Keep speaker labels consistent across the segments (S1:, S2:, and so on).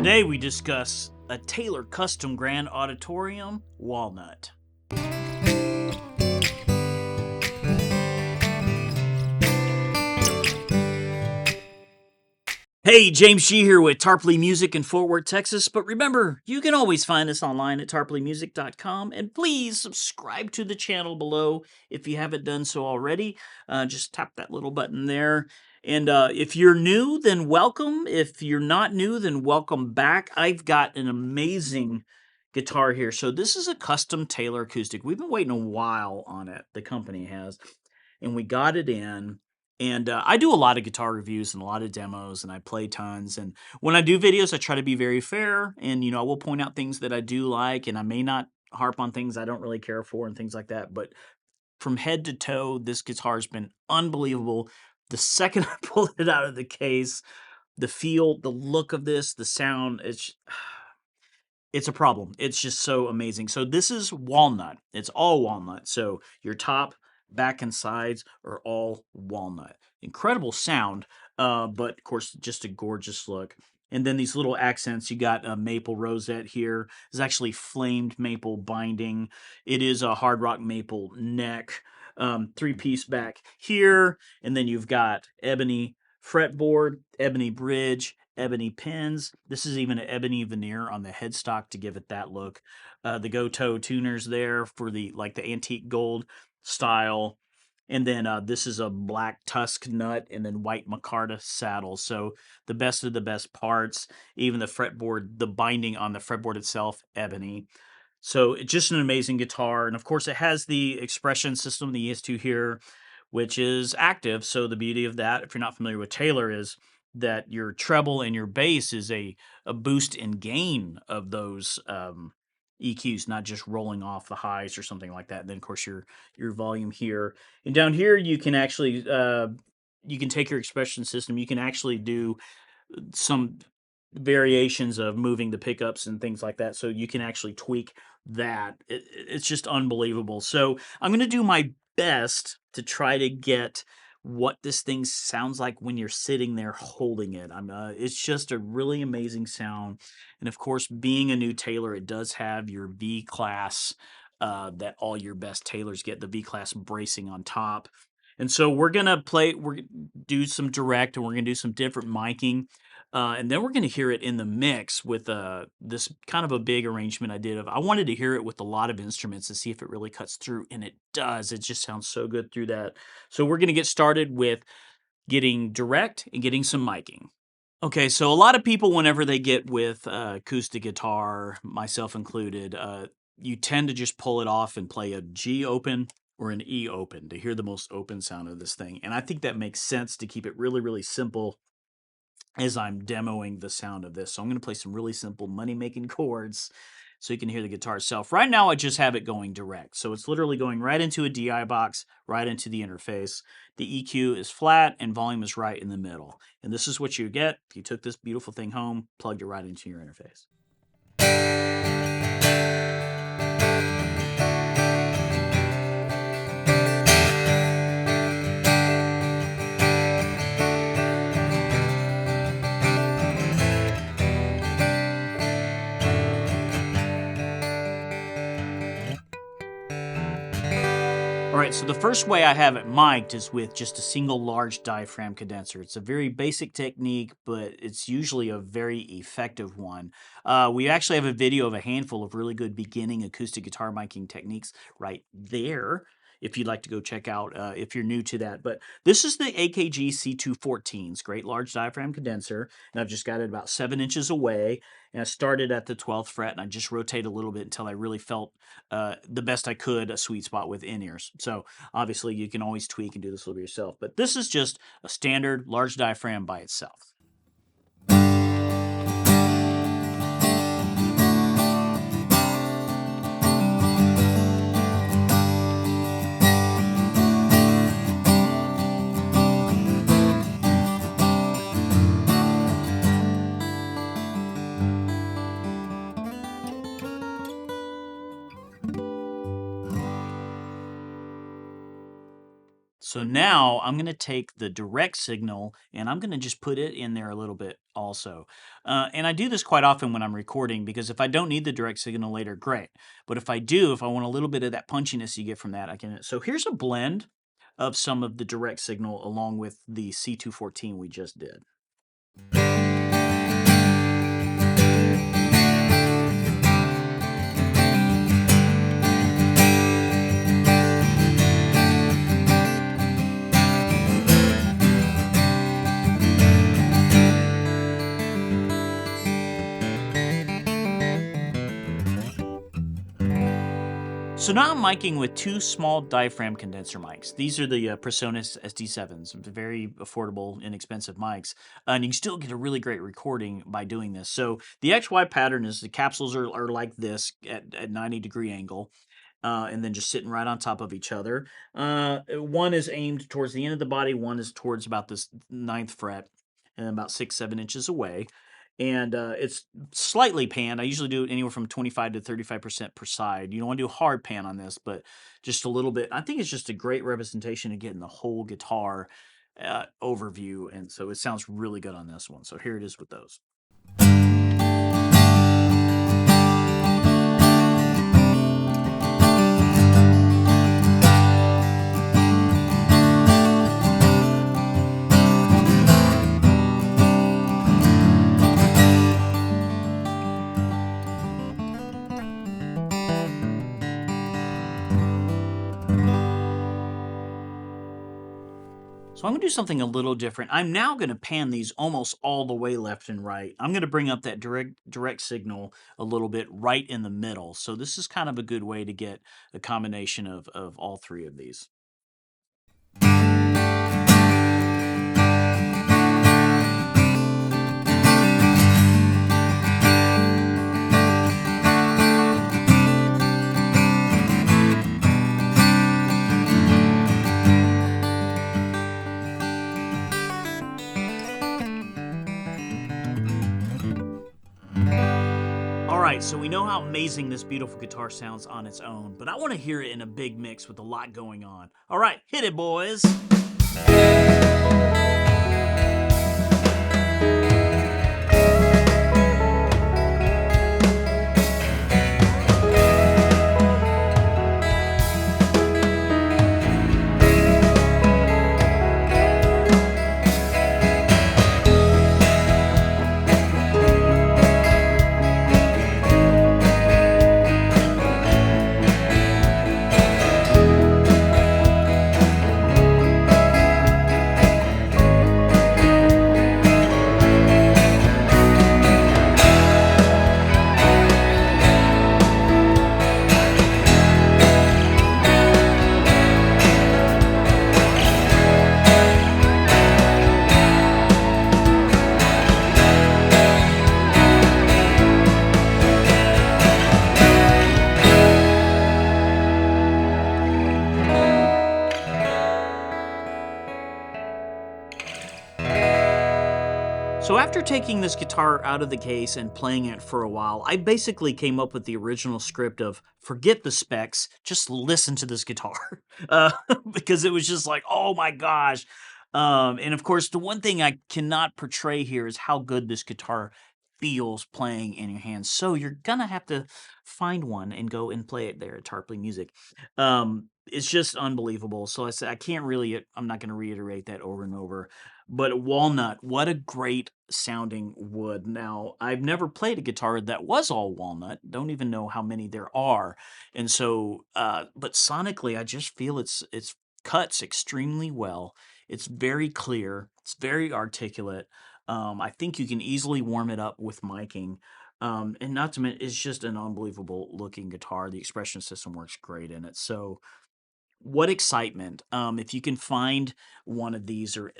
S1: Today we discuss a Taylor Custom Grand Auditorium Walnut. Hey, James G here with Tarpley Music in Fort Worth, Texas. But remember, you can always find us online at tarpleymusic.com. And please subscribe to the channel below if you haven't done so already. Just tap that little button there. And if you're new, then welcome. If you're not new, then welcome back. I've got an amazing guitar here. So this is a custom Taylor acoustic. We've been waiting a while on it. The company has. And we got it in. And I do a lot of guitar reviews and a lot of demos, and I play tons. And when I do videos, I try to be very fair. And, I will point out things that I do like, and I may not harp on things I don't really care for and things like that. But from head to toe, this guitar's been unbelievable. The second I pulled it out of the case, the feel, the look of this, the sound, it's a problem. It's just so amazing. So this is walnut. It's all walnut. So your top, back, and sides are all walnut. Incredible sound, but of course, just a gorgeous look. And then these little accents, you got a maple rosette here. It's actually flamed maple binding. It is a hard rock maple neck, three-piece back here. And then you've got ebony fretboard, ebony bridge, ebony pins. This is even an ebony veneer on the headstock to give it that look. The go-to tuners there for the antique gold style. And then this is a black tusk nut and then white micarta saddle. So the best of the best parts, even the fretboard, the binding on the fretboard itself, ebony. So it's just an amazing guitar. And of course, it has the expression system, the ES2 here, which is active. So the beauty of that, if you're not familiar with Taylor, is that your treble and your bass is a boost and gain of those EQs, not just rolling off the highs or something like that. And then, of course, your volume here. And down here, you can actually you can take your expression system. You can actually do some variations of moving the pickups and things like that. So you can actually tweak that. It's just unbelievable. So I'm going to do my best to try to get what this thing sounds like when you're sitting there holding it. It's just a really amazing sound. And of course, being a new Taylor, it does have your V class that all your best Taylors get, the V class bracing on top. And so we're gonna do some direct, and we're gonna do some different miking. And then we're going to hear it in the mix with this kind of a big arrangement I did. I wanted to hear it with a lot of instruments to see if it really cuts through, and it does. It just sounds so good through that. So we're going to get started with getting direct and getting some miking. Okay, so a lot of people, whenever they get with acoustic guitar, myself included, you tend to just pull it off and play a G open or an E open to hear the most open sound of this thing. And I think that makes sense to keep it really, really simple as I'm demoing the sound of this. So I'm going to play some really simple money-making chords so you can hear the guitar itself. Right now, I just have it going direct. So it's literally going right into a DI box, right into the interface. The EQ is flat and volume is right in the middle. And this is what you get if you took this beautiful thing home, plugged it right into your interface. All right, so the first way I have it mic'd is with just a single large diaphragm condenser. It's a very basic technique, but it's usually a very effective one. We actually have a video of a handful of really good beginning acoustic guitar miking techniques right there, if you'd like to go check out if you're new to that. But this is the AKG C214's great large diaphragm condenser, and I've just got it about 7 inches away. And I started at the 12th fret, and I just rotate a little bit until I really felt the best I could, a sweet spot with in-ears. So obviously you can always tweak and do this a little bit yourself. But this is just a standard large diaphragm by itself. So now I'm going to take the direct signal and I'm going to just put it in there a little bit also. And I do this quite often when I'm recording, because if I don't need the direct signal later, great. But if I do, if I want a little bit of that punchiness you get from that, I can. So here's a blend of some of the direct signal along with the C214 we just did. So now I'm miking with two small diaphragm condenser mics. These are the PreSonus SD7s, very affordable, inexpensive mics, and you can still get a really great recording by doing this. So the XY pattern is the capsules are like this at 90-degree angle. And then just sitting right on top of each other. One is aimed towards the end of the body, one is towards about this ninth fret, and about 6-7 inches away. And it's slightly panned. I usually do it anywhere from 25 to 35% per side. You don't want to do a hard pan on this, but just a little bit. I think it's just a great representation of getting the whole guitar overview, and so it sounds really good on this one. So here it is with those. So I'm going to do something a little different. I'm now going to pan these almost all the way left and right. I'm going to bring up that direct signal a little bit right in the middle. So this is kind of a good way to get a combination of all three of these. All right, so we know how amazing this beautiful guitar sounds on its own, but I want to hear it in a big mix with a lot going on. All right, hit it, boys. So after taking this guitar out of the case and playing it for a while, I basically came up with the original script of forget the specs, just listen to this guitar. uh, because it was just like, oh my gosh. And of course, the one thing I cannot portray here is how good this guitar feels playing in your hands. So you're gonna have to find one and go and play it there at Tarpley Music. It's just unbelievable. So I said I can't really. I'm not going to reiterate that over and over. But walnut, what a great sounding wood. Now, I've never played a guitar that was all walnut. Don't even know how many there are. And so, but sonically, I just feel it's cuts extremely well. It's very clear. It's very articulate. I think you can easily warm it up with miking. And not to mention, it's just an unbelievable looking guitar. The expression system works great in it. So, what excitement. If you can find one of these or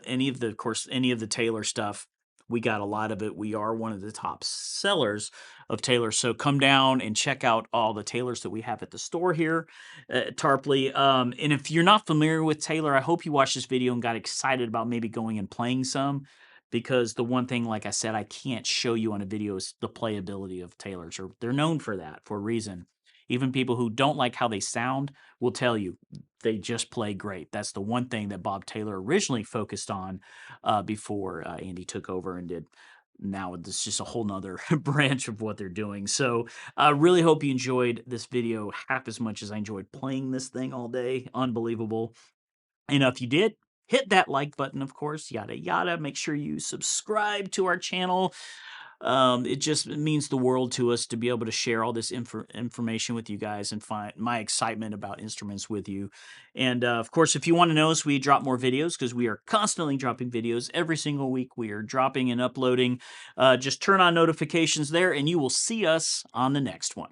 S1: any of the, of course, any of the Taylor stuff, we got a lot of it. We are one of the top sellers of Taylor. So come down and check out all the Taylors that we have at the store here at Tarpley. And if you're not familiar with Taylor, I hope you watched this video and got excited about maybe going and playing some. Because the one thing, like I said, I can't show you on a video is the playability of Taylors, or they're known for that for a reason. Even people who don't like how they sound will tell you they just play great. That's the one thing that Bob Taylor originally focused on before Andy took over and did. Now it's just a whole nother branch of what they're doing. So I really hope you enjoyed this video half as much as I enjoyed playing this thing all day. Unbelievable. And if you did, hit that like button, of course, yada yada. Make sure you subscribe to our channel. It just means the world to us to be able to share all this information with you guys and find my excitement about instruments with you. And of course, if you want to know us, we drop more videos because we are constantly dropping videos every single week. We are dropping and uploading. Just turn on notifications there, and you will see us on the next one.